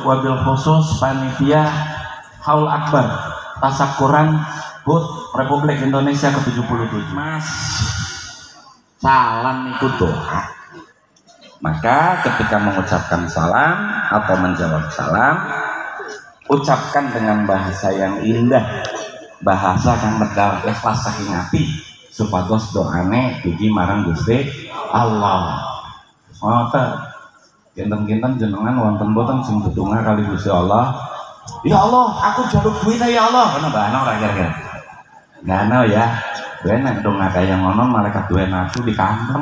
wabil khusus panitia Haul Akbar Tasakuran HUT Republik Indonesia ke-77. Mas, salam itu doa. Maka ketika mengucapkan salam atau menjawab salam, ucapkan dengan bahasa yang indah, bahasa kang medal ikhlas saking ati supados doane dugi marang Gusti Allah. Ngoten. Kinten-kinten jenengan wonten boten sing ndedonga kali Gusti Allah. Ya Allah, aku jaluk duit ya Allah. Ngono mbah ana ora kira-kira. Nggak ana ya. Kowe nek ndonga kaya ngono malaikat duwe nafsu dikanteng.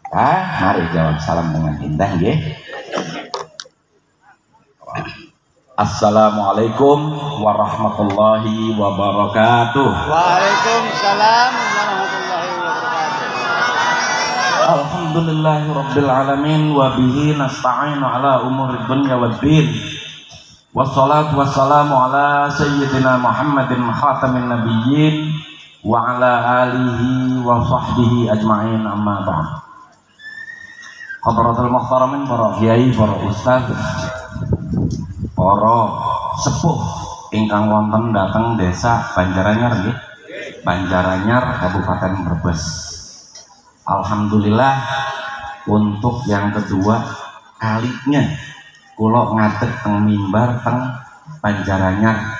Mari jawab salam dengan indah nggih. Assalamualaikum warahmatullahi wabarakatuh. Waalaikumsalam warahmatullahi wabarakatuh. Alhamdulillahirabbil alamin wa bihi nasta'inu ala umuri dunya waddin. Wassalatu wassalamu ala sayyidina Muhammadin khatamin nabiyyin wa ala alihi wa sahbihi ajma'in, amma ba'd. Hadratul muhtaramin, para kiai, para ustaz, para sepuh ingkang wonten dateng desa Banjaranyar nggih. Banjaranyar Kabupaten Brebes. Alhamdulillah untuk yang kedua kalinya kula ngadeg teng mimbar teng Banjaranyar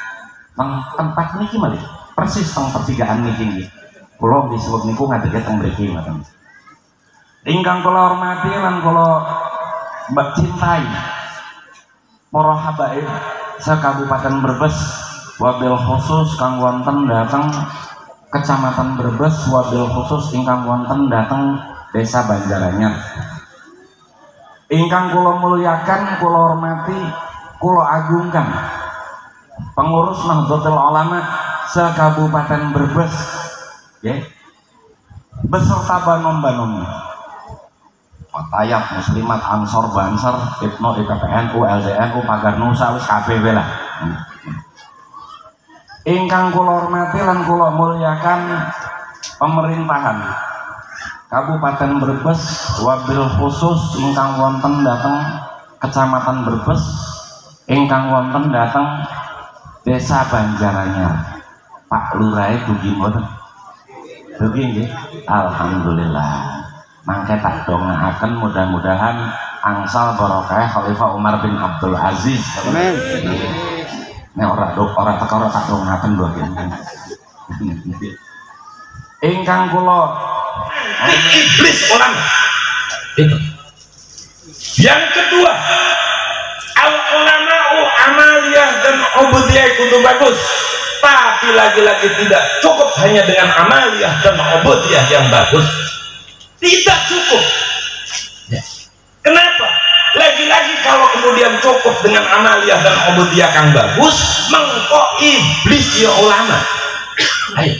teng tempat niki malih persis teng pertigaan niki nggih. Kula disebut niku ngadege teng mriki ngoten. Ingkang kula hormati lan kula cintai para habaib sekabupaten Brebes, wabil khusus kang wonten dateng Kecamatan Brebes, wabil khusus ingkang wonten dateng Desa Banjaranyar. Ingkang kula mulyakan, kula hormati, kula agungkan pengurus Nahdlatul Ulama sekabupaten Brebes, ya, beserta banom-banomnya. Fatayat, Muslimat, Ansor, Banser, Ibnu, IPPNU, LDNU, Pagar Nusa, wis kabeh wae lah. Ingkang kula hormati lan kula mulyakan pemerintahan Kabupaten Brebes, wabil khusus ingkang wonten dateng Kecamatan Brebes, ingkang wonten dateng Desa Banjaranyar. Pak Lurahe dugi mboten? Dugi nggih. Alhamdulillah. Mangke tak dongaaken mudah-mudahan angsal barokah Khalifah Umar bin Abdul Aziz. Amin. Nek ora teka tak dongaaken lho. Ingkang kula iblis orang itu. Yang kedua, al ulama'u amaliyah dan ubudiyah kudu bagus. Tapi lagi-lagi tidak cukup hanya dengan amaliyah dan ubudiyah yang bagus. Tidak cukup. Ya. Kenapa? Lagi-lagi kalau kemudian cukup dengan amaliyah dan ubudiyah yang bagus, mengko iblis ya ulama. Ayo.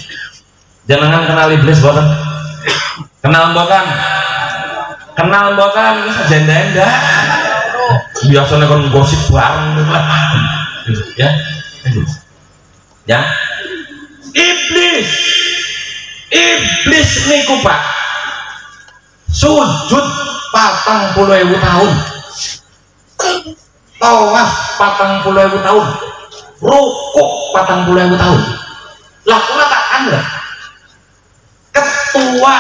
Jangan kenal iblis boten. Kenal mboten? Kenal mboten wis janda-janda. Biasane kon gosip bareng lah. Ya. Ya. Iblis. Iblis niku Pak. Sujud 40.000 tahun, tawaf 40.000 tahun, rukuk 40.000 tahun. Lah kula tak anda ketua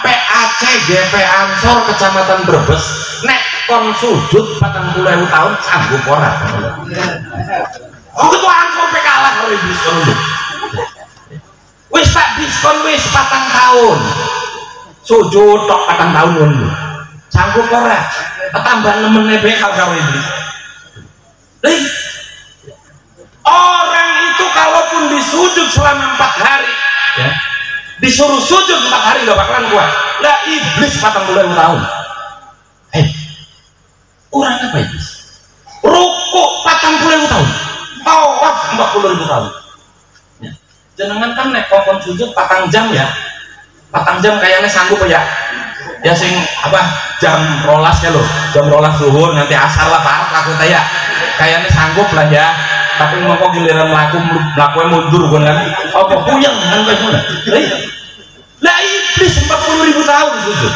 PAC GP Ansor Kecamatan Brebes nek kon sujud 40.000 tahun sanggup ora? Oh ketua Ansor kalah karo iblis kon lho. Wis tak diskon wis 4 tahun. Sujud tok 4 tahun ngono. Sanggup ora? Tambah nemene bekal karo iblis. Orang itu kalaupun disujud selama 4 hari, ya, disuruh sujud 4 hari gak bakalan kuat. Lah iblis 40.000 tahun. Orang apa iblis? Rukuk 40.000 tahun, tawaf 40.000 tahun. Ya. Jenengan kan nek kon sujud 4 jam ya. 4 jam kayaknya sanggup ya. Ya sing apa jam rolas ya loh, jam rolas zuhur nanti asar lah parah aku tanya. Kayaknya sanggup lah ya. Tapi mau kok giliran melaku mundur kan? Apa puyeng kan kayak gimana? Lah iblis 40.000 tahun sujud.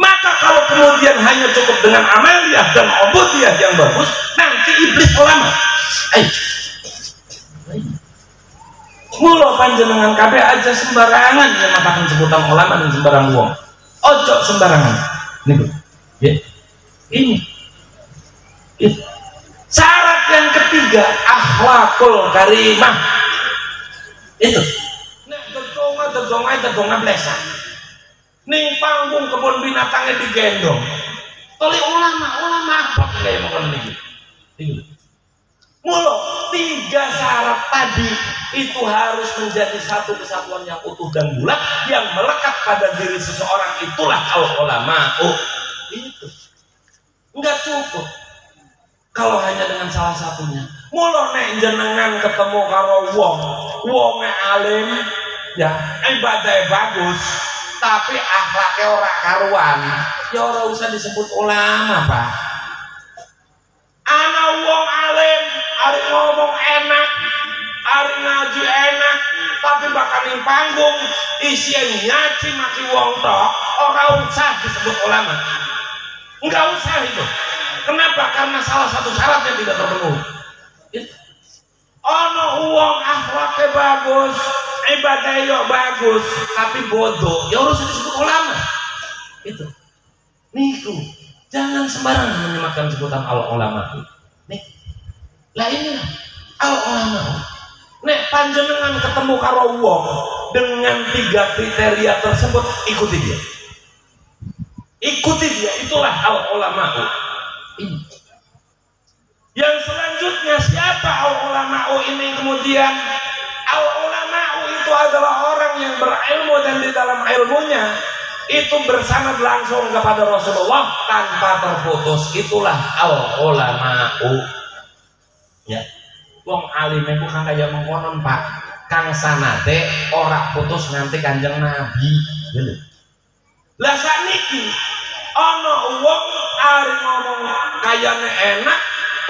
Maka kalau kemudian hanya cukup dengan amaliyah dan ubudiyah yang bagus, nanti iblis ulama. Mula panjenengan kabeh aja sembarangan yang matakan sebutan ulama dan sembarang wong. Ojo sembarangan. Niku. Ya. Ini. Syarat yang ketiga, akhlakul karimah. Itu. Nek dedonga blesa. Ning panggung kebun binatangnya digendong. Toli ulama apa kayak makan niki. Itu. Mula 3 syarat tadi itu harus menjadi satu kesatuan yang utuh dan bulat yang melekat pada diri seseorang, itulah al-ulama. Itu enggak cukup kalau hanya dengan salah satunya. Mula nek jenengan ketemu karo wonge alim ya ibadahnya bagus tapi akhlaknya ora karuan, ya ora usah disebut ulama, Pak. Ana wong alim ari ngomong enak, ari ngaji enak, tapi bakal ning panggung isine nyaci maki wong tok, ora usah disebut ulama. Enggak usah itu. Kenapa? Karena salah satu syaratnya tidak terpenuhi. Ono wong akhlaknya bagus, ibadahnya bagus, tapi bodoh, ya harus disebut ulama. Itu. Niku, jangan sembarangan menyematkan sebutan al-ulama. Nih. Lah inilah al-ulama. Nek panjenengan ketemu karo wong dengan 3 kriteria tersebut, ikuti dia. Ikuti dia, itulah al-ulama. Ini. Yang selanjutnya siapa al-ulama ini kemudian? Al-ulama itu adalah orang yang berilmu dan di dalam ilmunya itu bersanad langsung kepada Rasulullah tanpa terputus. Itulah al-ulama. Ya. Wong alim itu kan kaya mengkonon, Pak. Kang sanade ora putus nganti Kanjeng Nabi. Gitu. Lah sakniki ana wong ari ngomong kayane enak,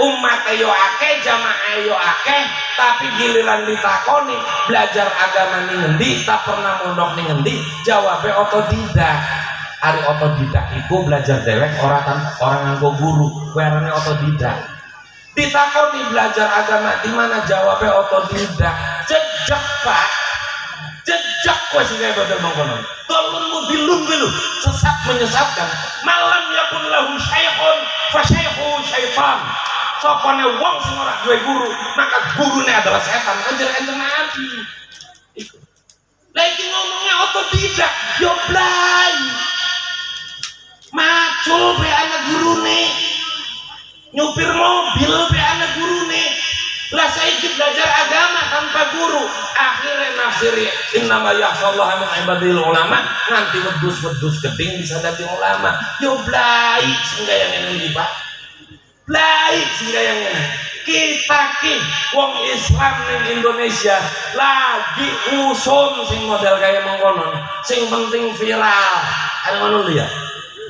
umat yo akeh, jamaah yo akeh, tapi giliran ditakoni belajar agama ning ngendi, tak pernah mondok ning ngendi, jawabe otodidak. Ari otodidak iku belajar dewek orang nganggo guru, kuwi arane otodidak. Ditakoni belajar agama di mana, jawabe otodidak. Jejak, Pak. Jejak kowe sing kaya badal mangkono. Tolong bilun sesat menyesatkan. Malam yakun lahu syaikhun fa syaikhu syaitan. Sopane wong sing ora duwe guru, maka gurune adalah setan. Kanjeng Nabi. Iku. Lah iki ngomongnya otodidak, yo blay. Macul be anak gurune. Nyupir mobil be anak gurune. Lah saiki belajar agama tanpa guru, akhirnya nafsiri innama yakhshallaha min ibadil ulama, nanti wedus geding bisa dadi ulama. Yo blay sing kaya ngene iki, Pak. Blay sing kaya ngene. Kita ki wong Islam ning Indonesia lagi usun sing model kaya mengkonon, sing penting viral. Ada ngono ya.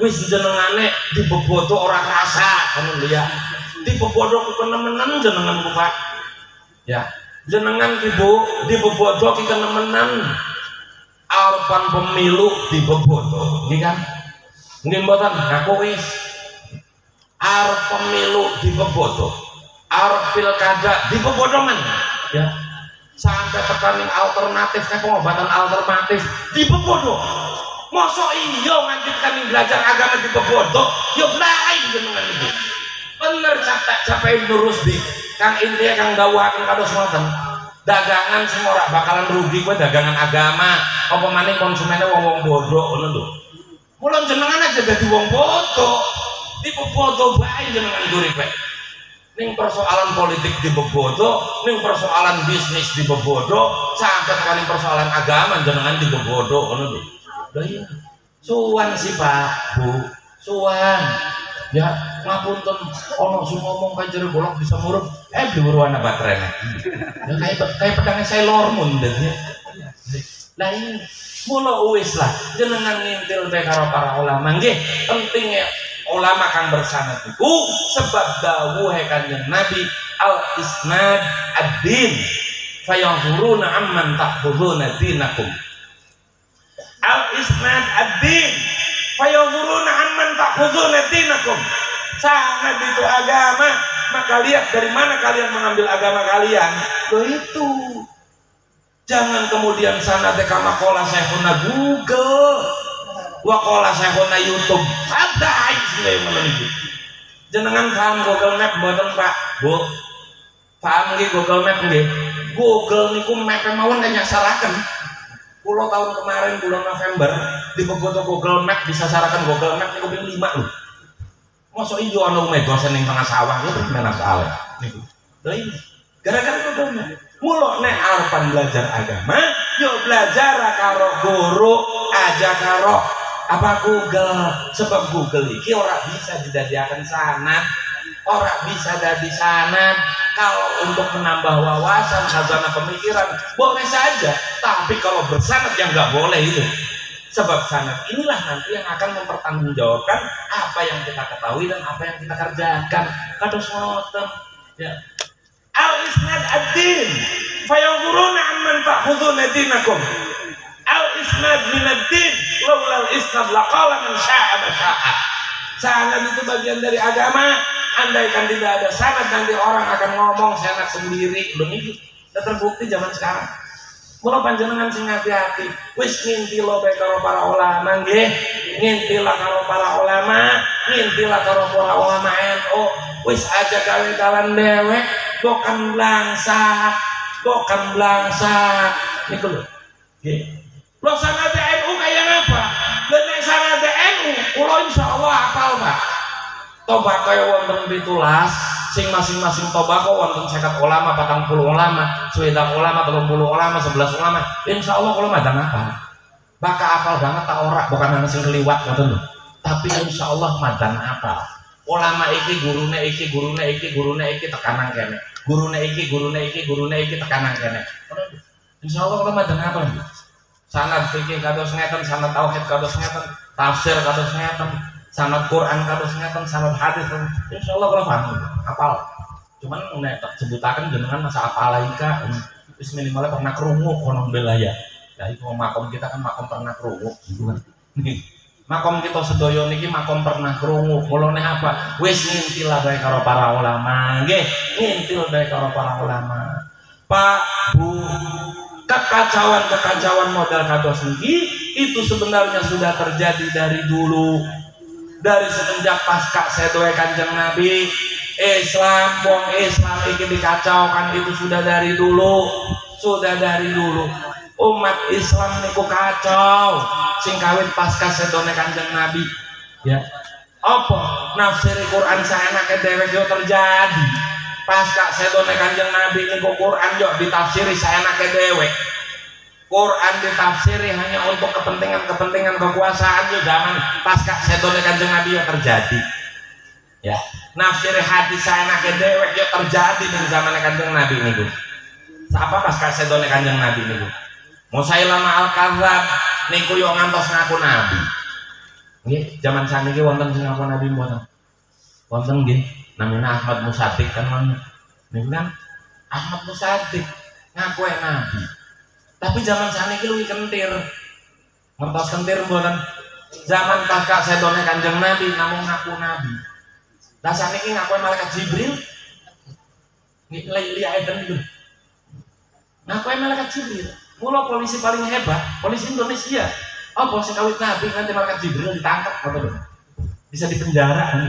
Wis jenengane dibebodo ora rasa ngono ya. Dibebodo ku kenemenan jenenganku, Pak. Ya, jenengan ibu dibebodo ki kenemenan. Arepan pemilu dibebodo, nggih kan? Nggih mboten, aku wis arep pemilu dibebodo. Arep pilkada dibebodo men. Ya. Sampai tekaning alternatif pengobatan alternatif dibebodo. Mosok iya nganti tekaning belajar agama dibebodo, yo lain jenengan ibu. Bener capek lurus di Kang intinya Kang dawuhaken kados ngoten. Dagangan sing ora bakalan rugi kowe dagangan agama, apa maning konsumennya wong bodoh ngono lho. Mula jenengan aja dadi wong bodoh. Dibebodo bae jenengan uripe. Ning persoalan politik dibebodo, ning persoalan bisnis dibebodo, sampai tekan persoalan agama jenengan dibebodo ngono lho. Lha iya. Suwan sih Pak, Bu. Suwan. Ya ngapunten ono sing ngomong kan jero golok bisa murup diweruh ana baterainya. Ya kayak pedangnya Sailor Moon dene. Lah ini mula wis lah jenengan ngintil bae karo para ulama nggih pentingnya ulama kang bersanad iku sebab dawuh Kanjeng Nabi al isnad ad-din fayanzuruna amman ta'khuduna dinakum. Al isnad ad-din Fayawuruna amman ta'khuduna dinakum. Sangat itu agama, maka lihat dari mana kalian mengambil agama kalian. Loh itu. Jangan kemudian sanate kama qala syekhuna Google. Wa qala syekhuna YouTube. Ada sing meniki. Jenengan paham Google Map mboten Pak? Bu. Paham nggih Google Map nggih? Google niku map mawon nyasaraken. Kulo tahun kemarin bulan November di foto Google Map disasaraken Google Map niku ping 5 lho. Mosok ijo ana megosen ning tengah sawah niku menak salah niku. Lha iki gara-gara Google Map. Mula nek arepan belajar agama, yo belajar karo guru aja karo apa Google. Sebab Google iki ora bisa didadiaken sanad, ora bisa dadi sanad. Kalau untuk menambah wawasan, khazanah pemikiran boleh saja, tapi kalau bersanad yang nggak boleh itu. Sebab sanad inilah nanti yang akan mempertanggungjawabkan apa yang kita ketahui dan apa yang kita kerjakan. Kados ngoten ya. Al-isnad ad-din fayanzuruna amman ta'khuduna dinakum. Al-isnad min ad-din laula al-isnad laqala man syaa ma syaa. Sanad itu bagian dari agama. Andaikan tidak ada sanad nanti orang akan ngomong sanad sendiri. Begitu. Sudah terbukti zaman sekarang. Mula panjenengan sing hati-hati. Wis ngintilo bae karo para ulama nggih. Ngintilah karo para ulama, ngintilah karo para ulama NU. Wis aja gawe dalan dewek, bukan belangsa. Niku lho. Nggih. Lo sanad NU kayak apa? Dan nek sanad NU, kula insyaallah hafal, Pak. Tobako wonten 17, sing masing-masing tobako wonten 50 ulama, 40 ulama, 20 ulama, 30 ulama, 11 ulama. Insyaallah kula madan apa? Baka apal banget tak ora, bukan ana sing keliwat ngoten lho. Tapi insyaallah madan apa? Ulama iki gurune iki tekanan kene. Gurune iki tekanan kene. Insyaallah kula madan apa? Sanad fikih kados ngeten, sanad tauhid kados ngeten, tafsir kados ngeten, sanad Quran kados ngeten, sanad hadis. Insyaallah kula paham. Apal. Cuman nek tak sebutaken jenengan masa apal lagi ka wis minimal pernah krungu kono belaya. Lah iku makom kita kan makom pernah krungu gitu kan. Makom kita sedaya niki makom pernah krungu. Mulane apa? Wis ngintil bae karo para ulama. Nggih, ngintil bae karo para ulama. Pak, Bu, kekacauan modal kados niki itu sebenarnya sudah terjadi dari dulu. Dari semenjak pasca sedoe Kanjeng Nabi, wong Islam iki dikacaukan itu sudah dari dulu. Umat Islam niku kacau sing kawit pasca sedone Kanjeng Nabi. Ya. Apa nafsir Quran saenake dhewe yo terjadi. Pasca sedone Kanjeng Nabi niku Quran yo ditafsiri saenake dhewe. Quran ditafsiri hanya untuk kepentingan kekuasaan yo zaman pasca sedone Kanjeng Nabi yo terjadi. Ya, nafsir hadis saenake dhewe yo terjadi di zaman Kanjeng Nabi niku. Sapa pasca sedone Kanjeng Nabi niku? Musailama al-Kadzdzab niku yo ngantos ngaku nabi. Nggih, zaman saniki wonten sing ngaku nabi mboten? Wonten nggih, namanya Ahmad Musaddiq kan niku kan Ahmad Musaddiq ngaku nabi. Tapi zaman saniki luwih kentir. Ngertos kentir mboten? Zaman pasca sedone Kanjeng Nabi namung ngaku nabi. Lah saniki ngaku malaikat Jibril. Nggih liaten niku. Ngaku malaikat Jibril. Mula polisi paling hebat, polisi Indonesia. Apa sing kawit nabi nanti malaikat Jibril ditangkap apa lho? Bisa dipenjara kan.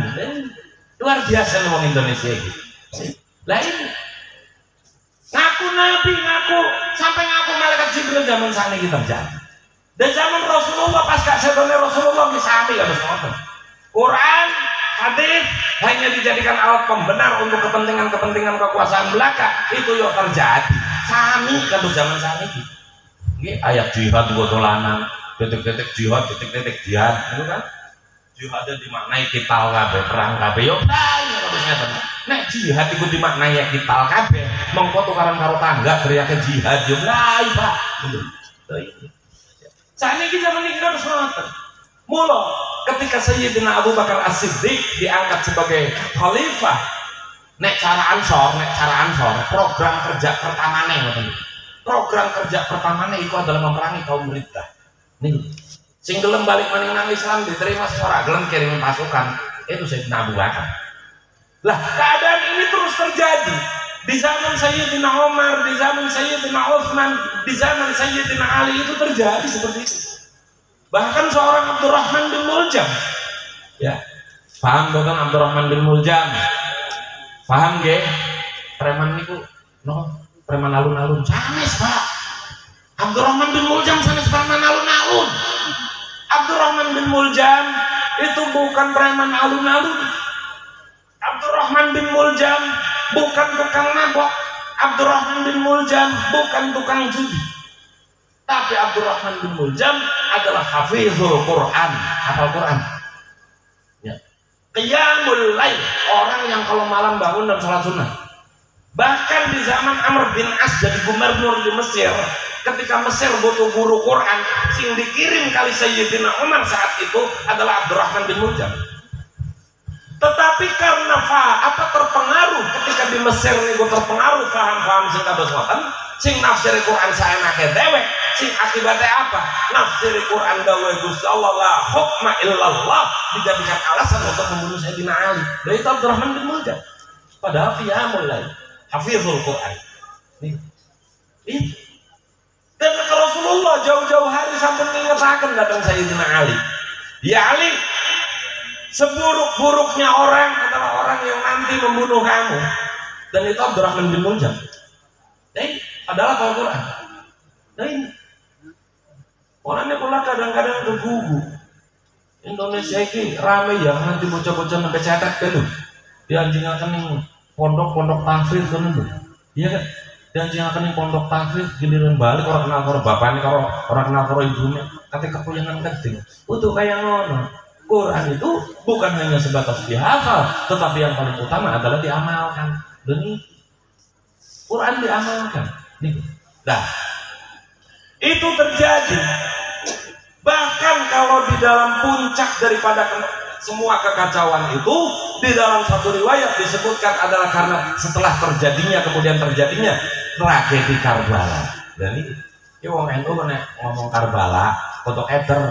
Luar biasa wong Indonesia iki. Lah ini ngaku nabi, sampai ngaku malaikat Jibril zaman saniki terjadi. Dan zaman Rasulullah pasca sedone Rasulullah misami kados ngoten. Quran, hadis hanya dijadikan alat pembenar untuk kepentingan kekuasaan belaka, itu yo terjadi. Sami kados zaman saniki. Nggih, ayat jihad nggo dolanan, titik-titik jihad, itu kan. Jihad dimaknai kital kabeh, perang kabeh yo kados ngeten. Nek jihad iku dimaknai kital kabeh, mongko tukaran karo tangga teriake jihad yo lae, Pak. Saniki zaman iki kados ngoten. Mula ketika Sayyidina Abu Bakar As-Siddiq diangkat sebagai khalifah, nek cara ansor, program kerja pertamane ngoten. Program kerja pertamanya itu adalah memerangi kaum Riddah. Nih, Sing gelem balik maning nang Islam diterima, sing ora gelem kirim pasukan. Itu Sayyidina Abu Bakar. Lah, keadaan ini terus terjadi di zaman Sayyidina Umar, di zaman Sayyidina Utsman, di zaman Sayyidina Ali itu terjadi seperti itu. Bahkan seorang Abdurrahman bin Muljam, ya, paham bukan Abdurrahman bin Muljam? Paham nggih? Preman niku, no, preman alun-alun. Sanes, Pak. Abdurrahman bin Muljam sanes preman alun-alun. Abdurrahman bin Muljam itu bukan preman alun-alun. Abdurrahman bin Muljam bukan tukang mabok. Abdurrahman bin Muljam bukan tukang judi. Tapi Abdurrahman bin Muljam adalah hafizul Quran, hafal Quran. Ya. Qiyamul lail, orang yang kalau malam bangun dan sholat sunnah. Bahkan di zaman Amr bin As jadi gubernur di Mesir, ketika Mesir butuh guru Quran, sing dikirim kali Sayyidina Umar saat itu adalah Abdurrahman bin Muljam. Tetapi karena terpengaruh ketika di Mesir niku terpengaruh paham-paham sing kados ngoten, sing nafsir Quran saenake dewek, sing akibatnya apa? Nafsir Quran dawuh Gusti Allah la hukma illallah dijadikan alasan untuk membunuh Sayyidina Ali. Dan itu Abdurrahman bin Muljam. Padahal qiyamul lail, hafizul Quran. Itu. Dan Rasulullah jauh-jauh hari sampai ngingetaken datang Sayyidina Ali. Ya Ali, seburuk-buruknya orang adalah orang yang nanti membunuh kamu. Dan itu Abdurrahman bin Muljam. Adalah Al-Quran. Nah ini orangnya pula kadang-kadang tergugu. Indonesia ini ramai ya, nanti bocah-bocah sampai cetak kan. Dianjingaken ning pondok-pondok tahfidz kan lho. Iya kan? Dianjingaken ning pondok tahfidz giliran balik orang kenal karo bapakne karo orang kenal karo ibune, kate kepuyangan keding. Untuk kaya ngono. Quran itu bukan hanya sebatas dihafal, tetapi yang paling utama adalah diamalkan. Dan ini Quran diamalkan. Nah, itu terjadi. Bahkan kalau di dalam puncak daripada semua kekacauan itu, di dalam satu riwayat disebutkan adalah karena setelah terjadinya kemudian terjadinya tragedi Karbala. Dan ini wong NU ngomong Karbala, foto eter,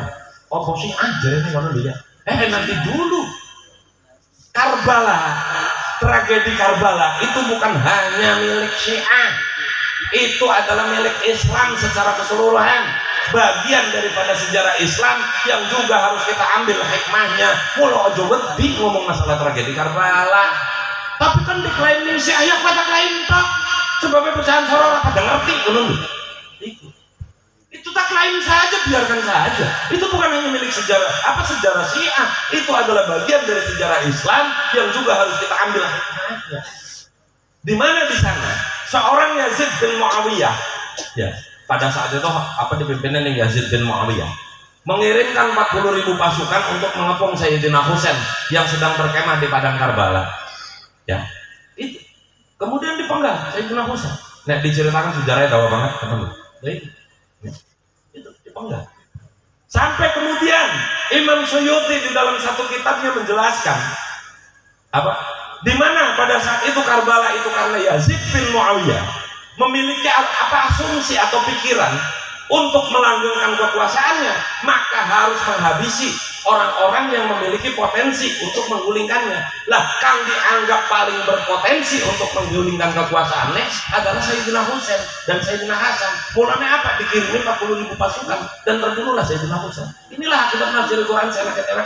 opo sing aja ini ngono lho ya. Nanti dulu. Karbala, tragedi Karbala itu bukan hanya milik Syiah. Itu adalah milik Islam secara keseluruhan. Bagian daripada sejarah Islam yang juga harus kita ambil hikmahnya. Mula aja wedi ngomong masalah tragedi Karbala. Tapi kan diklaim Syiah ya pada klaim tok. Sebabnya pecahan soror pada ngerti ngono lho. Itu tak klaim saja, biarkan saja. Itu bukan hanya milik sejarah Syiah. Itu adalah bagian dari sejarah Islam yang juga harus kita ambil hikmahnya. Di mana di sana seorang Yazid bin Muawiyah, ya, pada saat itu dipimpinnya nih Yazid bin Muawiyah, mengirimkan 40.000 pasukan untuk mengepung Sayyidina Husain yang sedang berkemah di padang Karbala. Ya, itu kemudian dipenggal Sayyidina Husain. Nah, diceritakan sejarahnya dawa banget, teman-teman. Itu dipenggal. Sampai kemudian Imam Suyuti di dalam satu kitabnya menjelaskan di mana pada saat itu Karbala itu karena Yazid bin Muawiyah memiliki asumsi atau pikiran untuk melanggengkan kekuasaannya, maka harus menghabisi orang-orang yang memiliki potensi untuk menggulingkannya. Lah, kang dianggap paling berpotensi untuk menggulingkan kekuasaannya adalah Sayyidina Husain dan Sayyidina Hasan. Mulanya apa? Dikirimin 40.000 pasukan dan terbunuhlah Sayyidina Husain. Inilah akibat nafsir Quran seenak-enak.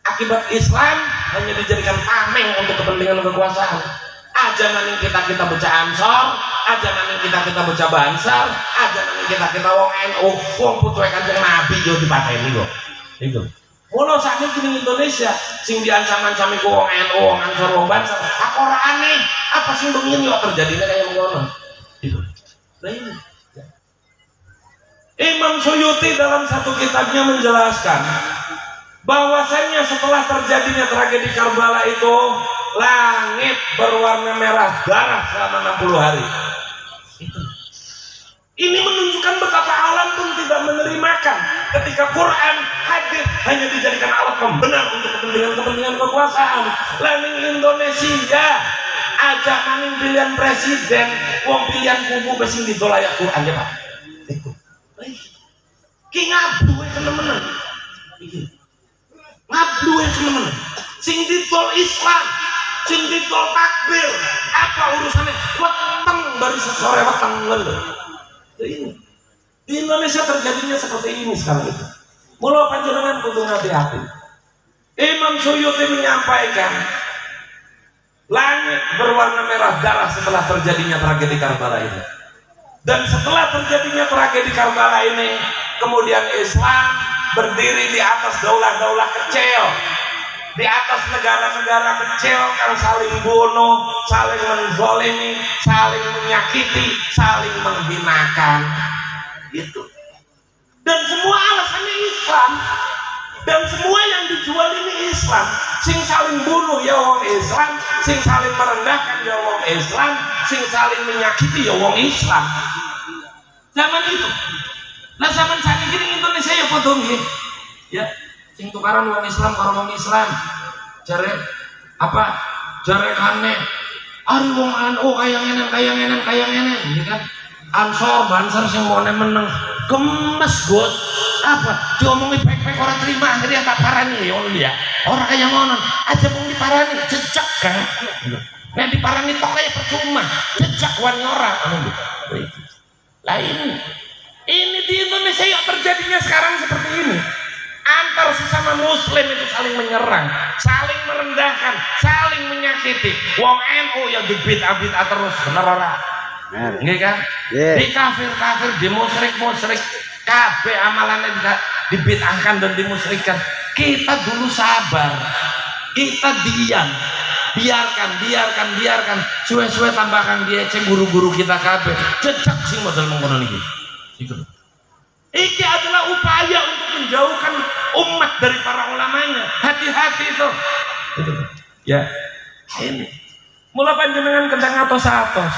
Akibat Islam hanya dijadikan tameng untuk kepentingan kekuasaan. Aja nanti kita baca Ansor, aja nanti kita baca Bansar, aja nanti kita wong NU, wong putu Kanjeng Nabi yo dipateni kok. Itu. Mula sakniki di Indonesia sing diancam-ancami ku wong NU, wong Ansor, wong Bansar, apa ora aneh? Apa sing bengi yo terjadinya kayak ngono. Itu. Nah ini. Imam Suyuti dalam satu kitabnya menjelaskan bahwasanya setelah terjadinya tragedi Karbala itu langit berwarna merah darah selama 60 hari. Itu. Ini menunjukkan betapa alam pun tidak menerimakan ketika Quran hadir hanya dijadikan alat pembenar untuk kepentingan kekuasaan. Laning Indonesia aja maning pilihan presiden, wong pilihan kubu besing ditolak Quran ya Pak. Ki ngabu teman-teman. iki ngablu temen sing ditol Islam, sing ditol takbir, apa urusannya weteng bari sesore weteng lho. Ini di Indonesia terjadinya seperti ini sekarang itu. Mula panjenengan kudu hati-hati. Imam Suyuti menyampaikan langit berwarna merah darah setelah terjadinya tragedi Karbala ini. Dan setelah terjadinya tragedi Karbala ini, kemudian Islam berdiri di atas daulah-daulah kecil, di atas negara-negara kecil yang saling bunuh, saling menzolimi, saling menyakiti, saling menghinakan. Itu. Dan semua alasannya Islam. Dan semua yang dijual ini Islam. Sing saling bunuh ya wong Islam, sing saling merendahkan ya wong Islam, sing saling menyakiti ya wong Islam. Zaman itu. Nah zaman saat ini Indonesia ya padha nggih. Ya, sing tukaran wong Islam karo wong Islam. Jare apa? Jare kane ari wong NU kaya ngene, iki kan. Ansor banser sing mone meneng gemes Gus. Apa diomongi pek-pek orang terima, akhirnya tak parani ya Allah ya. Orang kayak ngono aja mau diparani jejak kan. Nek diparani tok kayak percuma, jejak wani orang anu. Lah ini di Indonesia yang terjadinya sekarang seperti ini. Antar sesama muslim itu saling menyerang, saling merendahkan, saling menyakiti. Wong NU yang dibid'ah-bid'ah terus, bener ora? Nggih kan? Di kafir-kafir, di musyrik-musyrik, kabeh amalannya dibid'ahkan dan dimusyrikkan. Kita dulu sabar, kita diam, biarkan, suwe-suwe tambahkan dia cek guru-guru kita kabeh, jejak sing model mengkono niki. Iki adalah upaya untuk menjauhkan umat dari para ulamanya. Hati-hati itu. Ya, ini. Mula panjenengan kendang atos-atos.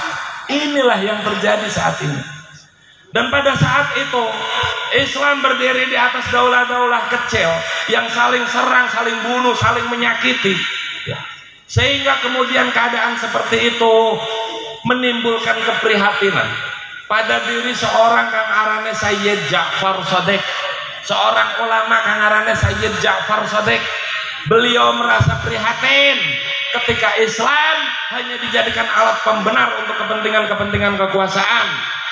Inilah yang terjadi saat ini. Dan pada saat itu Islam berdiri di atas daulah-daulah kecil yang saling serang, saling bunuh, saling menyakiti. Ya. Sehingga kemudian keadaan seperti itu menimbulkan keprihatinan pada diri seorang kang arane Sayyid Ja'far Shadiq, seorang ulama kang arane Sayyid Ja'far Shadiq. Beliau merasa prihatin ketika Islam hanya dijadikan alat pembenar untuk kepentingan-kepentingan kekuasaan.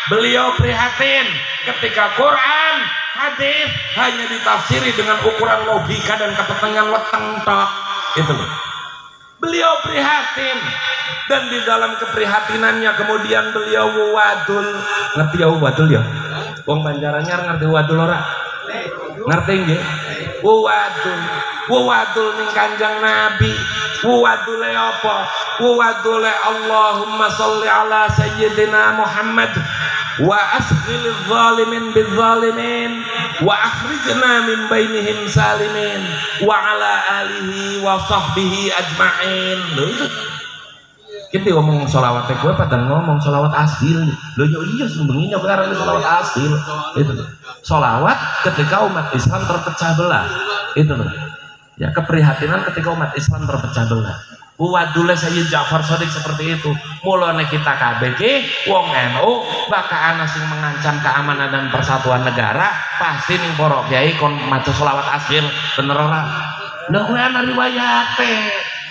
Beliau prihatin ketika Quran, hadis hanya ditafsiri dengan ukuran logika dan kepentingan weteng tok. Itu loh. Beliau prihatin, dan di dalam keprihatinannya kemudian beliau wadul. Ngerti ya wadul ya? Wong Banjaranyar ngerti wadul ora? Ngerti nggih? Wadul ning Kanjeng Nabi. Wadule apa? Wadule Allahumma sholli ala sayyidina Muhammad wa asghilil zalimin bizzalimin wa akhrijna min bainihim salimin wa ala alihi wa sahbihi ajma'in. Lho itu kita ngomong sholawat gue pada ngomong sholawat asil. Lho iya sembunyinya karena sholawat asil. Itu sholawat ketika umat Islam terpecah belah. Itu ya, keprihatinan ketika umat Islam terpecah belah. Wadule Sayyid Ja'far Shadiq seperti itu. Mulane kita kabeh wong NU bakal ana sing mengancam keamanan dan persatuan negara, pasti ning para kiai kon maca selawat asil, bener ora? Lha kuwi ana riwayate,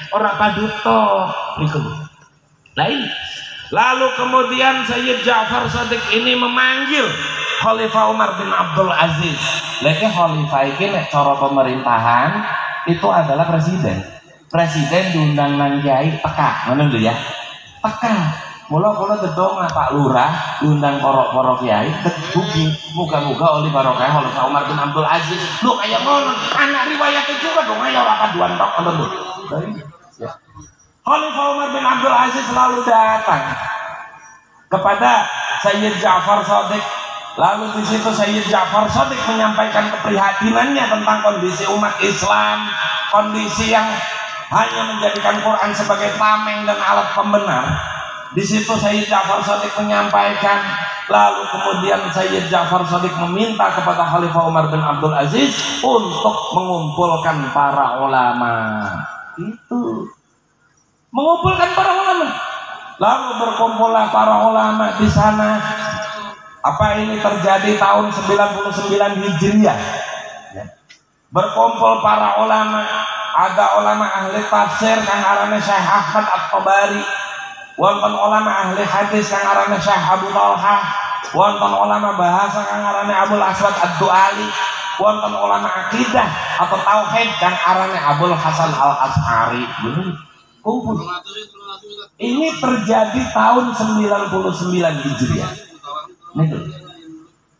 ora paduto niku. Lalu kemudian Sayyid Ja'far Shadiq ini memanggil Khalifah Umar bin Abdul Aziz. Lha khalifah iki nek cara pemerintahan itu adalah presiden. Presiden diundang nang kiai teka, ngono lho ya. Teka. Mula kula ndedonga Pak Lurah diundang para kiai tebugi. Muga-muga oleh barokah Khalifah Umar bin Abdul Aziz. Lho kaya ngono, anak riwayat itu juga dong ya ora paduan tok ngono lho. Ya. Khalifah Umar bin Abdul Aziz selalu datang kepada Sayyid Ja'far Shadiq. Lalu di situ Sayyid Ja'far Shadiq menyampaikan keprihatinannya tentang kondisi umat Islam, kondisi yang hanya menjadikan Quran sebagai tameng dan alat pembenar. Di situ Sayyid Ja'far Shadiq menyampaikan, lalu kemudian Sayyid Ja'far Shadiq meminta kepada Khalifah Umar bin Abdul Aziz untuk mengumpulkan para ulama. Itu mengumpulkan para ulama. Lalu berkumpullah para ulama di sana. Apa ini terjadi tahun 99 Hijriah? Ya. berkumpul para ulama, ada ulama ahli tafsir kang aranna Syekh Ahmad At-Tabari, wonten ulama ahli hadis kang aranna Syekh Abu Talhah, wonten ulama bahasa kang aranna Abul Aswad Ad-Du'ali, wonten ulama akidah atau tauhid kang aranna Abul Hasan Al-Asy'ari. Kumpul. Ini terjadi tahun 99 Hijriah.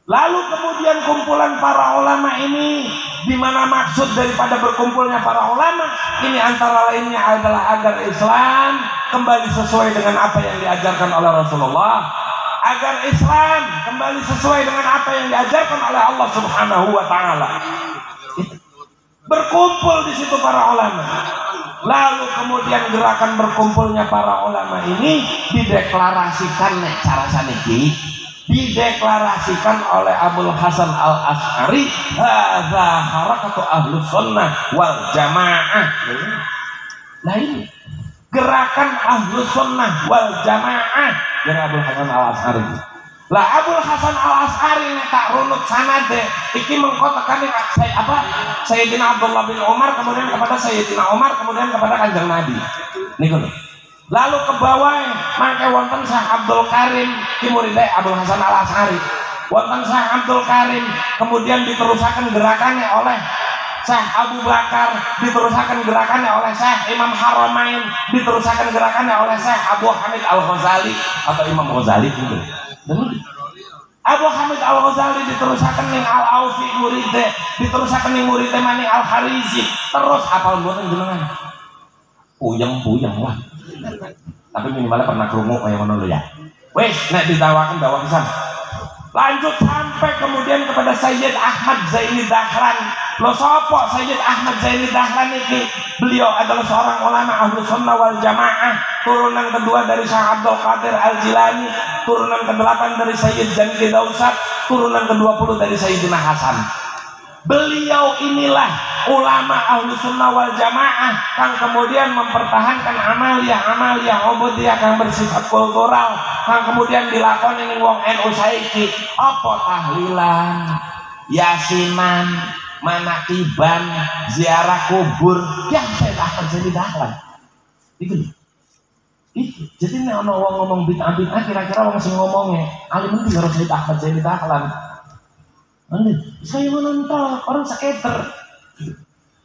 Lalu kemudian kumpulan para ulama ini, di mana maksud daripada berkumpulnya para ulama ini antara lainnya adalah agar Islam kembali sesuai dengan apa yang diajarkan oleh Rasulullah, agar Islam kembali sesuai dengan apa yang diajarkan oleh Allah Subhanahu wa taala. Berkumpul di situ para ulama. Lalu kemudian gerakan berkumpulnya para ulama ini dideklarasikan nek cara saniki, dideklarasikan oleh Abul Hasan Al-Asy'ari, hadza harakatu ahlus sunnah wal jamaah. Nah ini gerakan ahlus sunnah wal jamaah dari Abul Hasan Al-Asy'ari. Lah Abul Hasan Al-Asy'ari nek tak runut sanade iki mengko tekane Sayyidina Abdullah bin Umar, kemudian kepada Sayyidina Umar, kemudian kepada Kanjeng Nabi. Niku lho. Lalu ke bawah mangke wonten Syekh Abdul Karim ki muridé Abul Hasan Al-Asy'ari. Wonten Syekh Abdul Karim kemudian diterusaken gerakannya oleh Syekh Abu Bakar, diterusaken gerakannya oleh Syekh Imam Haramain, diterusaken gerakannya oleh Syekh Abu Hamid Al-Ghazali atau Imam Ghazali gitu. Abu Hamid Al-Ghazali diterusaken ning Al-Aufi muridé, diterusaken ning muridé maning Al-Kharizi. Terus apal mboten jenengan? Puyeng-puyeng lah. Tapi minimalnya pernah krungu kaya ngono lho ya. Wis nek ditawakan bawa pisan. Lanjut sampai kemudian kepada Sayyid Ahmad Zaini Dahlan. Lo sapa Sayyid Ahmad Zaini Dahlan iki? Beliau adalah seorang ulama Ahlus Sunnah wal Jamaah, turunan kedua dari Syekh Abdul Qadir Al-Jilani, turunan ke-8 dari Sayyid Janki Dausat, turunan ke-20 dari Sayyidina Hasan. Beliau inilah ulama Ahlus Sunnah wal Jamaah yang kemudian mempertahankan amaliyah ubudiyah yang bersifat kultural, yang kemudian dilakoni ning wong NU saiki, apa tahlilan, yasinan, manakiban, ziarah kubur yang saya akan jadi dahlan. Itu. Jadi nek ana wong ngomong bid'ah kira-kira wong sing ngomongnya alim iki harus Sayyid Ahmad Zaini Dahlan. Saya menonton orang seketer.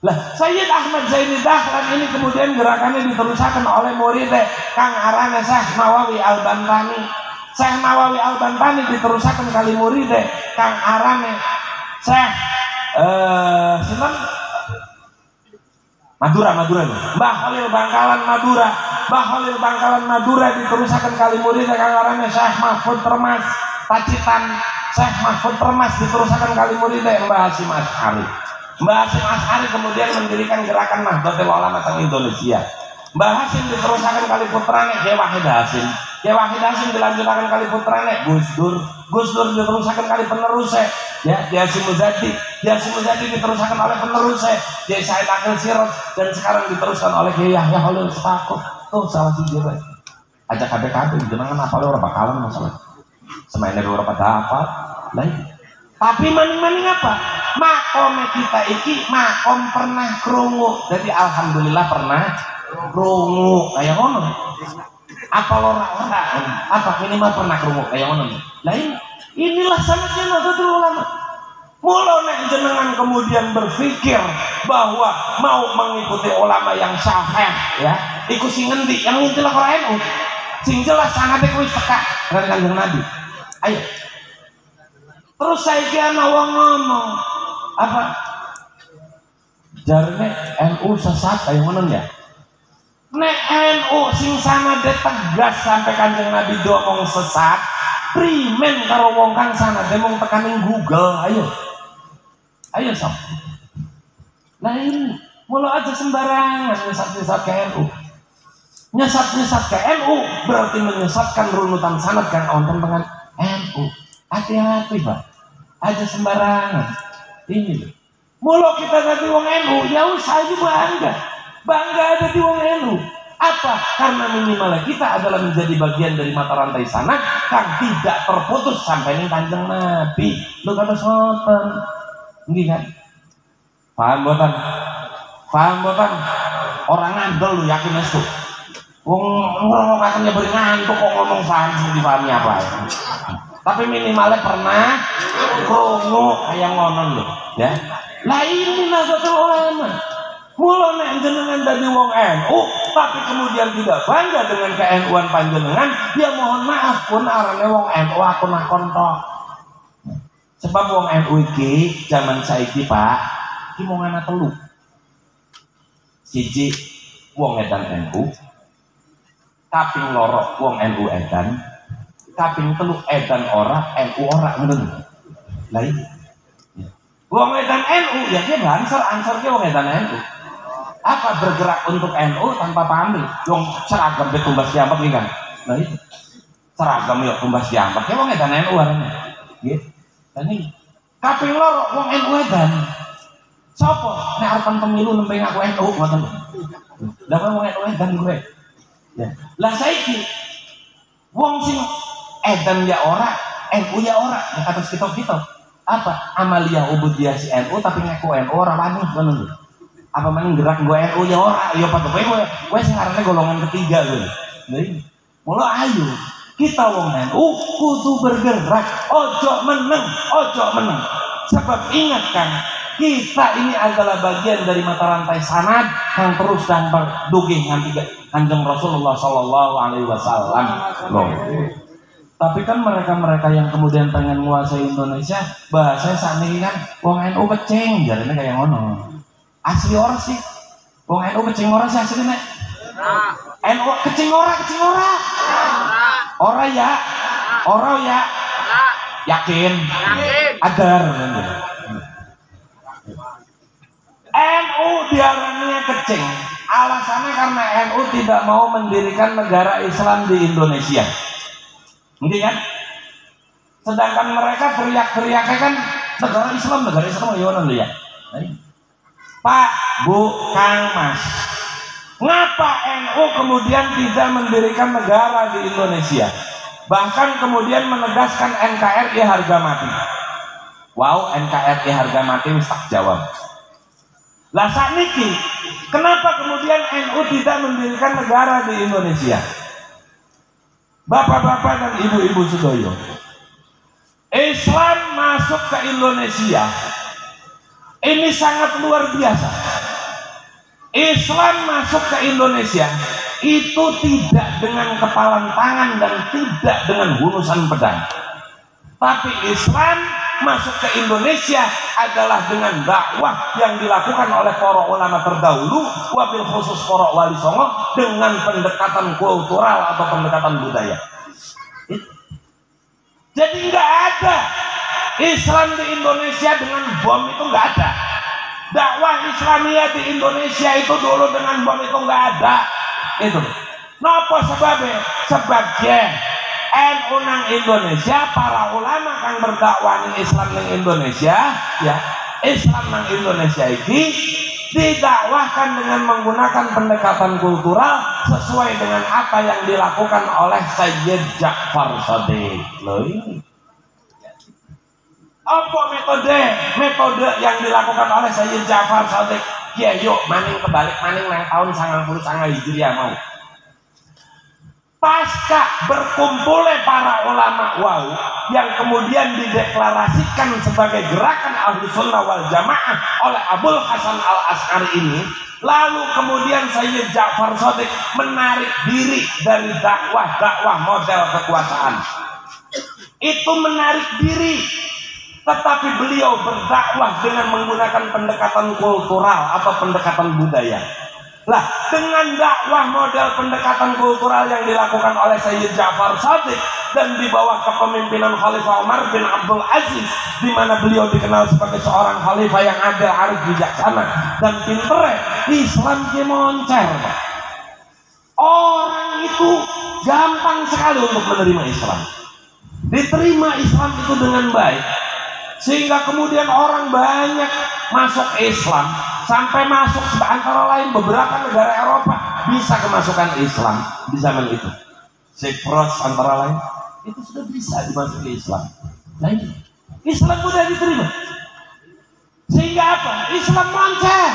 Lah Sayyid Ahmad Zaini Dahlan ini kemudian gerakannya diteruskan oleh muridnya kang arane Syekh Nawawi Al-Bantani. Syekh Nawawi Al-Bantani diteruskan kali muridnya kang arane Syekh sinten? Madura Mbah Khalil Bangkalan Madura. Mbah Khalil Bangkalan Madura diteruskan kali muridnya kang arane Syekh Mahfud Termas Pacitan. Syekh Mahfud Termas diteruskan kali muridnya Mbah Hasyim Asy'ari. Mbah Hasyim Asy'ari kemudian mendirikan gerakan Nahdlatul Ulama di Indonesia. Mbah Hasyim diteruskan kali putrane Kiai Wahid Hasyim. Kiai Wahid Hasyim dilanjutkan kali putrane Gus Dur. Gus Dur diteruskan kali penerusnya ya Kiai Hasyim Muzadi. Kiai Hasyim Muzadi diteruskan oleh penerusnya Kiai Said Akil Siraj, dan sekarang diteruskan oleh Kiai Yahya Khalil Stakuf. Tuh salah siji wae. Ajak kabeh jenengan apa ora bakalan masalah. Semaine ora pada apa lain. Tapi maning-maning apa? Makom kita iki makom pernah krungu. Jadi alhamdulillah pernah krungu kayak ngono. Apa ora apa minimal pernah krungu kayak ngono. Lain inilah sanadnya Nahdlatul Ulama. Mula nek jenengan kemudian berpikir bahwa mau mengikuti ulama yang sahih ya, iku sing ngendi? Yang intilah ora NU. Sing jelas sanade kuwi tekak dengan Kanjeng Nabi. Ayo. Terus saya kira wong ngomong apa? Jarine NU sesat kayak ngono ya. Nek NU sing sanade tegas sampai Kanjeng Nabi ngomong sesat, primen karo wong kang sanade mung tekaning Google, ayo. Ayo sob. Nah ini mula aja sembarangan nyesat-nyesat ke NU. Nyesat-nyesat ke NU berarti menyesatkan runutan sanad kang wonten dengan NU. Hati-hati Pak. Aja sembarangan. Ini loh. Mula kita jadi wong NU, ya usah aja bangga ada di wong NU. Apa? Karena minimal kita adalah menjadi bagian dari mata rantai sanad yang tidak terputus sampai ning Kanjeng Nabi. Lu kata sopan. Nggih kan? Paham boten? Paham boten? Orang ngandel lu yakin itu. Wong ngomong katanya beri ngantuk kok ngomong paham sing dipahami apa ya. Tapi minimalnya pernah krungu kayak ngono lho, ya. Lah ini Nahdlatul Ulama. Mula nek jenengan dadi wong NU, tapi kemudian tidak bangga dengan ke-NU-an panjenengan, ya mohon maaf pun arane wong NU akon-akon tok. Sebab wong NU iki zaman saiki Pak, iki mau ana telu. Siji wong edan NU, kaping loro wong NU edan, kaping telu edan ora NU ora ngoten. Lah iki. Wong edan NU ya dia ansor ke wong edan NU. Apa bergerak untuk NU tanpa pamrih? Wong seragam be tumbas diampak iki kan. Nah itu. Seragam yo tumbas diampak ya wong edan NU arane. Nggih. Dan ini kaping loro wong NU edan. Sopo nek arepan pemilu nembe ngaku NU ngoten. Lah wong NU edan gue. Ya. Lah saiki wong sing edan ya ora, NU ya ora, nek atas kita. Apa? Amalia ubudiyah si NU tapi ngaku NU ora wani ngono. Apa maning gerak gue NU ya ora, ya padha kowe sing arane golongan ketiga lho. Lha iki. Mula ayo kita wong NU kudu bergerak, ojo meneng. Sebab ingat kan, kita ini adalah bagian dari mata rantai sanad yang terus dan berdugih nganti Kanjeng Rasulullah sallallahu alaihi wasallam. Loh. Tapi kan mereka yang kemudian pengen menguasai Indonesia, bahasanya saat ini kan wong NU kecing, jarene kayak ngono. Asli ora sih. Wong NU kecing ora sih asline. NU kecing ora. Ora ya. Yakin. Agar. NU diaraninya kecing. Alasannya karena NU tidak mau mendirikan negara Islam di Indonesia. Ngerti kan? Sedangkan mereka teriak-teriaknya kan negara Islam ya ono lho ya. Pak, Bu, Kang, Mas. Ngapa NU kemudian tidak mendirikan negara di Indonesia? Bahkan kemudian menegaskan NKRI harga mati. Wow, NKRI harga mati wis tak jawab. Lah sakniki, kenapa kemudian NU tidak mendirikan negara di Indonesia? Bapak-bapak dan ibu-ibu sedoyo, Islam masuk ke Indonesia ini sangat luar biasa. Islam masuk ke Indonesia itu tidak dengan kepalan tangan dan tidak dengan hunusan pedang, tapi Islam masuk ke Indonesia adalah dengan dakwah yang dilakukan oleh para ulama terdahulu, wabil khusus para wali songo, dengan pendekatan kultural atau pendekatan budaya. Jadi nggak ada Islam di Indonesia dengan bom, itu nggak ada. Dakwah Islamiyah di Indonesia itu dulu dengan bom itu nggak ada. Itu. Napa sebabnya? Sebagian NU nang Indonesia, para ulama kang berdakwah ning Islam nang Indonesia, ya, Islam nang Indonesia ini didakwahkan dengan menggunakan pendekatan kultural sesuai dengan apa yang dilakukan oleh Sayyid Ja'far Shadiq. Loh ini. Apa metode yang dilakukan oleh Sayyid Ja'far Shadiq? Ya yuk maning kebalik maning nang tahun 99 Hijriah mau. Pasca berkumpulnya para ulama wau yang kemudian dideklarasikan sebagai gerakan Ahlus Sunnah wal Jamaah oleh Abul Hasan Al Asy'ari ini, lalu kemudian Sayyid Ja'far Shadiq menarik diri dari dakwah model kekuasaan. Itu menarik diri, tetapi beliau berdakwah dengan menggunakan pendekatan kultural atau pendekatan budaya. Lah, dengan dakwah model pendekatan kultural yang dilakukan oleh Sayyid Ja'far Shadiq dan di bawah kepemimpinan Khalifah Umar bin Abdul Aziz, di mana beliau dikenal sebagai seorang khalifah yang adil, arif, bijaksana dan pinter, Islam dia moncer. Orang itu gampang sekali untuk menerima Islam. Diterima Islam itu dengan baik, sehingga kemudian orang banyak masuk Islam. Sampai masuk antara lain beberapa negara Eropa bisa kemasukan Islam di zaman itu. Cyprus antara lain itu sudah bisa dimasuki Islam. Nah ini Islam mudah diterima. Sehingga apa? Islam moncer,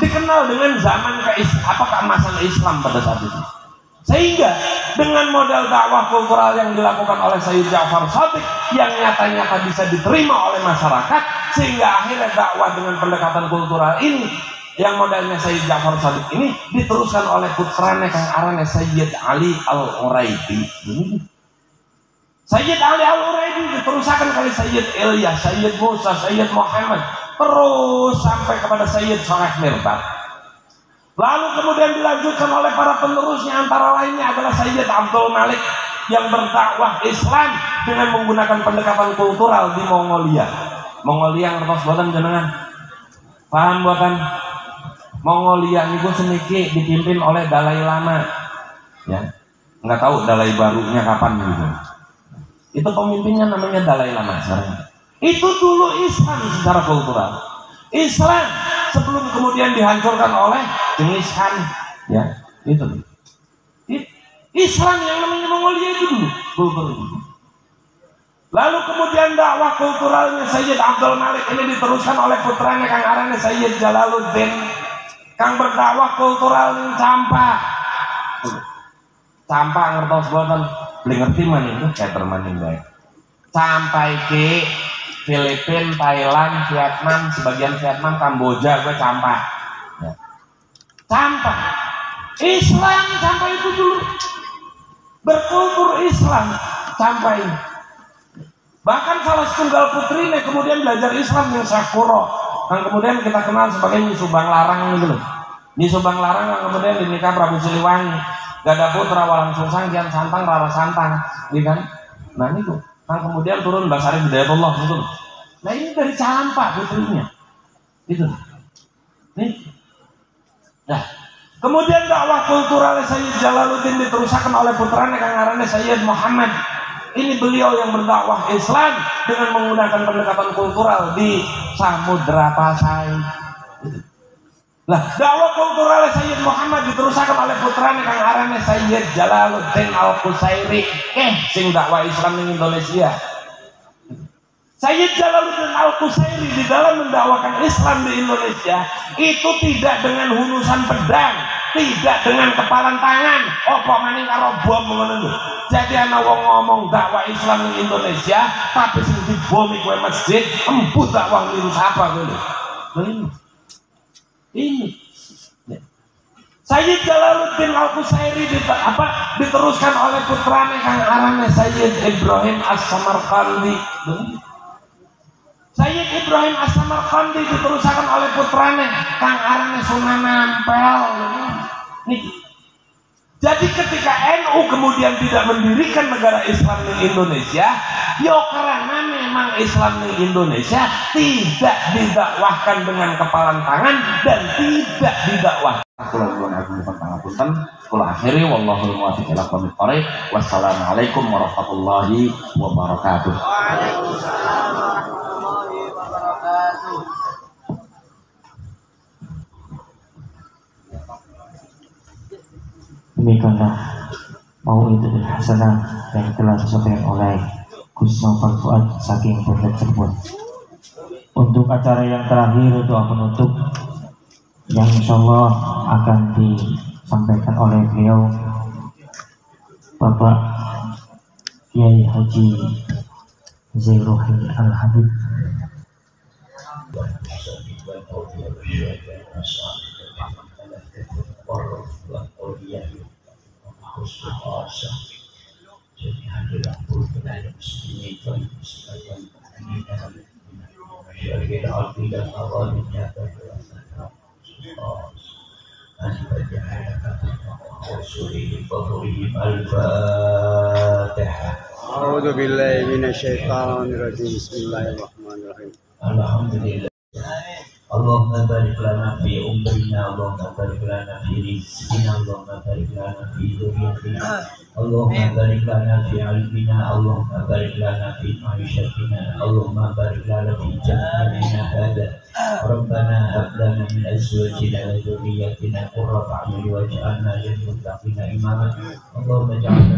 dikenal dengan zaman keemasan Islam pada saat itu. Sehingga dengan modal dakwah kultural yang dilakukan oleh Sayyid Ja'far Shadiq yang nyata-nyata bisa diterima oleh masyarakat, sehingga akhirnya dakwah dengan pendekatan kultural ini yang modalnya Sayyid Ja'far Shadiq ini diteruskan oleh putranya Kang Arane Sayyid Ali Al-Uraidi. Sayyid Ali Al-Uraidi diteruskan kali Sayyid Ilyas, Sayyid Musa, Sayyid Muhammad, terus sampai kepada Sayyid Saleh Mirdad. Lalu kemudian dilanjutkan oleh para penerusnya, antara lainnya adalah Sayyid Abdul Malik yang berdakwah Islam dengan menggunakan pendekatan kultural di Mongolia. Mongolia ngertos buatan jenengan? Paham buatan? Mongolia niku semiki dipimpin oleh Dalai Lama. Ya. Nggak tahu Dalai barunya kapan gitu. Itu pemimpinnya namanya Dalai Lama sekarang. Itu dulu Islam secara kultural. Islam sebelum kemudian dihancurkan oleh Genghis Khan, ya itu. Islam yang namanya Mongolia itu dulu kultur itu. Lalu kemudian dakwah kulturalnya Sayyid Abdul Malik ini diteruskan oleh putranya Kang Arane Sayyid Jalaluddin, kang berdakwah kultural ning Campa. Campa ngertos boten, beli ngerti maning itu kayak maning bae. Sampai ke Filipina, Thailand, Vietnam, sebagian Vietnam, Kamboja, gue Campa. Ya. Campa. Islam Campa itu dulu. Berkultur Islam Campa ini. Bahkan salah setunggal putrinya kemudian belajar Islam yang Syakuro. Yang kemudian kita kenal sebagai Nyi Subang Larang gitu loh. Nyi Subang Larang yang kemudian dinikah Prabu Siliwangi. Gada putra Walang Sungsang, Kian Santang, Rara Santang. Gitu kan? Nah ini tuh. Nah kemudian turun Basari Hidayatullah gitu. Nah ini dari Campa putrinya. Itu. Nih. Nah, kemudian dakwah kultural Sayyid Jalaluddin diteruskan oleh putranya Kang Arane Sayyid Muhammad. Ini beliau yang berdakwah Islam dengan menggunakan pendekatan kultural di Samudra Pasai. Itu. Lah, dakwah kultural Sayyid Muhammad diteruskan oleh putranya Kang Arane Sayyid Jalaluddin Al-Qusairi. Sing dakwah Islam di Indonesia. Sayyid Jalaluddin Al-Qusairi di dalam mendakwakan Islam di Indonesia itu tidak dengan hunusan pedang, tidak dengan kepalan tangan, opo maning karo bom ngono. Jadi ana wong ngomong dakwah Islam di Indonesia, tapi sing dibom iku masjid, emput dakwah virus apa ngono. Ini Sayyid Jalaluddin Al-Qusairi diteruskan oleh putranya Kang Arane Sayyid Ibrahim As-Samarqandi. Sayyid Ibrahim As-Samarqandi diteruskan oleh putranya Kang Arane Sunan Ampel. Nih. Jadi ketika NU kemudian tidak mendirikan negara Islam di Indonesia, ya karena memang Islam di Indonesia tidak didakwahkan dengan kepalan tangan dan tidak didakwahkan. Kula akhiri wallahu muwaffiq ila aqwamit thoriq. Wassalamualaikum warahmatullahi wabarakatuh. Waalaikumsalam warahmatullahi wabarakatuh. Demikianlah Mau'idul Hasanah yang telah disampaikan oleh Gus Nofal Fuad saking Pondok Cirebon. Untuk acara yang terakhir doa penutup yang insyaallah akan disampaikan oleh beliau Bapak Kiai Haji Zairuhin Al-Habib. A'udzu billahi minasyaitonir rajim. Bismillahirrahmanirrahim. Alhamdulillah. Allahumma barik lana fi umrina, Allahumma barik lana fi rizqina, Allahumma barik lana fi dzurriyyatina, Allahumma barik lana fi ilmina, Allahumma barik lana fi ma'ishatina, Allahumma barik lana fi jannina hadha. Rabbana hab lana min azwajina wa dhurriyyatina qurrata a'yun waj'alna lil muttaqina imama. Allahumma ij'alna